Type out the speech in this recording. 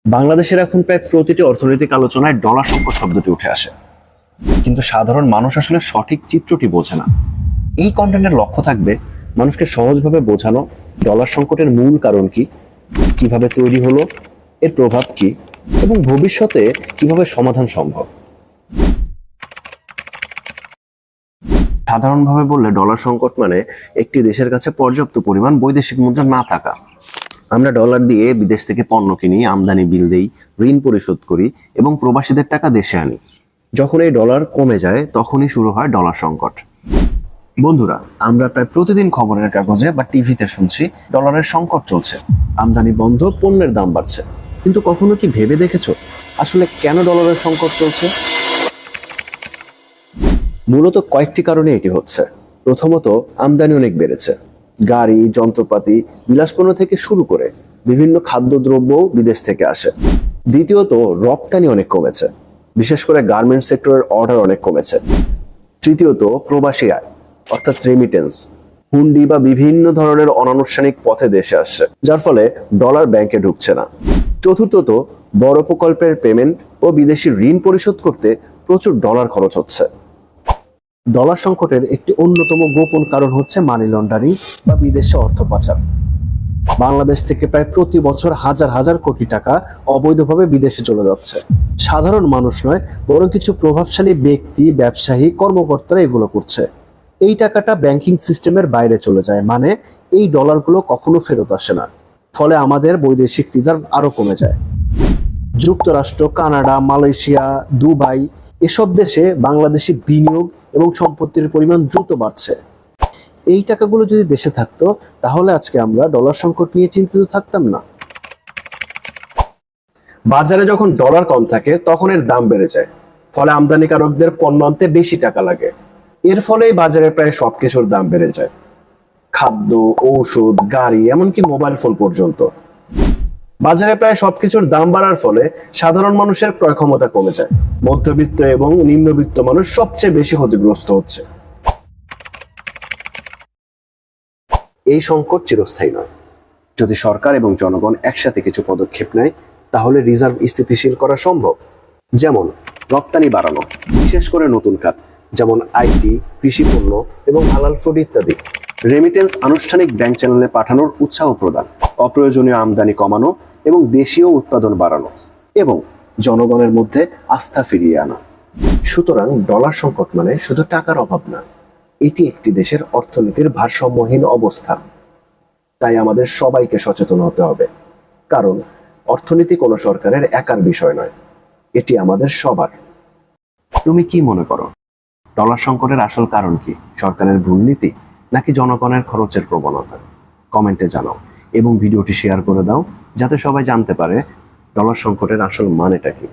বাংলাদেশের এখন প্রায় প্রতিটি অর্থনৈতিক আলোচনায় ডলার সংকট শব্দটি উঠে আসে, কিন্তু সাধারণ মানুষ আসলে সঠিক চিত্রটি বোঝে না। এই কন্টেন্টের লক্ষ্য থাকবে মানুষকে সহজভাবে বোঝানো ডলার সংকটের মূল কারণ কি, কিভাবে তৈরি হলো, এর প্রভাব কি এবং ভবিষ্যতে কিভাবে সমাধান সম্ভব। সাধারণভাবে বললে ডলার সংকট মানে একটি দেশের কাছে পর্যাপ্ত পরিমাণ বৈদেশিক মুদ্রা না থাকা। আমরা ডলার দিয়ে বিদেশ থেকে পণ্য কিনি, আমদানি বিল দেই, ঋণ পরিশোধ করি এবং প্রবাসীদের টাকা দেশে আনি। যখন এই ডলার কমে যায় তখনই শুরু হয় ডলার সংকট। বন্ধুরা, আমরা প্রায় প্রতিদিন খবরের কাগজে বা টিভিতে শুনছি ডলারের সংকট চলছে, আমদানি বন্ধ, পণ্যের দাম বাড়ছে। কিন্তু কখনো কি ভেবে দেখেছো আসলে কেন ডলারের সংকট চলছে? মূলত কয়েকটি কারণে এটি হচ্ছে। প্রথমত, আমদানি অনেক বেড়েছে। গাড়ি, যন্ত্রপাতি, বিলাসপণ্য থেকে শুরু করে বিভিন্ন খাদ্যদ্রব্য বিদেশ থেকে আসে। দ্বিতীয়ত, রপ্তানি অনেক কমেছে, বিশেষ করে গার্মেন্টস সেক্টরের অর্ডার অনেক কমেছে। তৃতীয়ত, প্রবাসী আয় অর্থাৎ রেমিটেন্স, হুন্ডি বা বিভিন্ন ধরনের অনানুষ্ঠানিক পথে দেশে আসছে, যার ফলে ডলার ব্যাংকে ঢুকছে না। চতুর্থত, বড় প্রকল্পের পেমেন্ট ও বিদেশি ঋণ পরিশোধ করতে প্রচুর ডলার খরচ হচ্ছে। ডলার সংকটের একটি অন্যতম গোপন কারণ হচ্ছে মানি লন্ডারিং বা বিদেশে অর্থ পাচার। বাংলাদেশ থেকে প্রায় প্রতি বছর হাজার হাজার কোটি টাকা অবৈধভাবে বিদেশে চলে যাচ্ছে। সাধারণ মানুষ নয়, বরং কিছু প্রভাবশালী ব্যক্তি, ব্যবসায়ী, কর্মকর্তারা এগুলো করছে। এই টাকাটা ব্যাংকিং সিস্টেমের বাইরে চলে যায়, মানে এই ডলারগুলো কখনো ফেরত আসে না। ফলে আমাদের বৈদেশিক রিজার্ভ আরো কমে যায়। যুক্তরাষ্ট্র, কানাডা, মালয়েশিয়া, দুবাই এসব দেশে বাংলাদেশি বিনিয়োগ এবং সম্পত্তির পরিমাণ দ্রুত বাড়ছে। এই টাকাগুলো যদি দেশে থাকতো তাহলে আজকে আমরা ডলার সংকট নিয়ে চিন্তিত থাকতাম না। বাজারে যখন ডলার কম থাকে তখন এর দাম বেড়ে যায়, ফলে আমদানিকারকদের পণ্য আনতে বেশি টাকা লাগে। এর ফলেই বাজারে প্রায় সবকিছুর দাম বেড়ে যায়, খাদ্য, ঔষধ, গাড়ি, এমনকি মোবাইল ফোন পর্যন্ত। বাজারে প্রায় সবকিছুর দাম বাড়ার ফলে সাধারণ মানুষের ক্রয় ক্ষমতা কমে যায়। মধ্যবিত্ত এবং নিম্নবিত্ত মানুষ সবচেয়ে বেশি ক্ষতিগ্রস্ত হচ্ছে। এই সংকট চিরস্থায়ী নয়। যদি সরকার এবং জনগণ একসাথে কিছু পদক্ষেপ নেয় তাহলে রিজার্ভ স্থিতিশীল করা সম্ভব। যেমন রপ্তানি বাড়ানো, বিশেষ করে নতুন খাত যেমন আইটি, কৃষি পণ্য এবং হালাল ফুড ইত্যাদি। রেমিটেন্স আনুষ্ঠানিক ব্যাংক চ্যানেলে পাঠানোর উৎসাহ প্রদান, অপ্রয়োজনীয় আমদানি কমানো এবং দেশীয় উৎপাদন বাড়ানো এবং জনগণের মধ্যে আস্থা ফিরিয়ে আনা। সুতরাং ডলার সংকট মানে শুধু টাকার অভাব না, এটি একটি দেশের অর্থনীতির ভারসাম্যহীন অবস্থা। তাই আমাদের সবাইকে সচেতন হতে হবে, কারণ অর্থনীতি কোনো সরকারের একার বিষয় নয়, এটি আমাদের সবার। তুমি কি মনে করো, ডলার সংকটের আসল কারণ কি? সরকারের ভুল নীতি নাকি জনগণের খরচের প্রবণতা? কমেন্টে জানাও এবং ভিডিওটি শেয়ার করে দাও যাতে সবাই জানতে পারে ডলার সংকটের আসল মানেটা কি।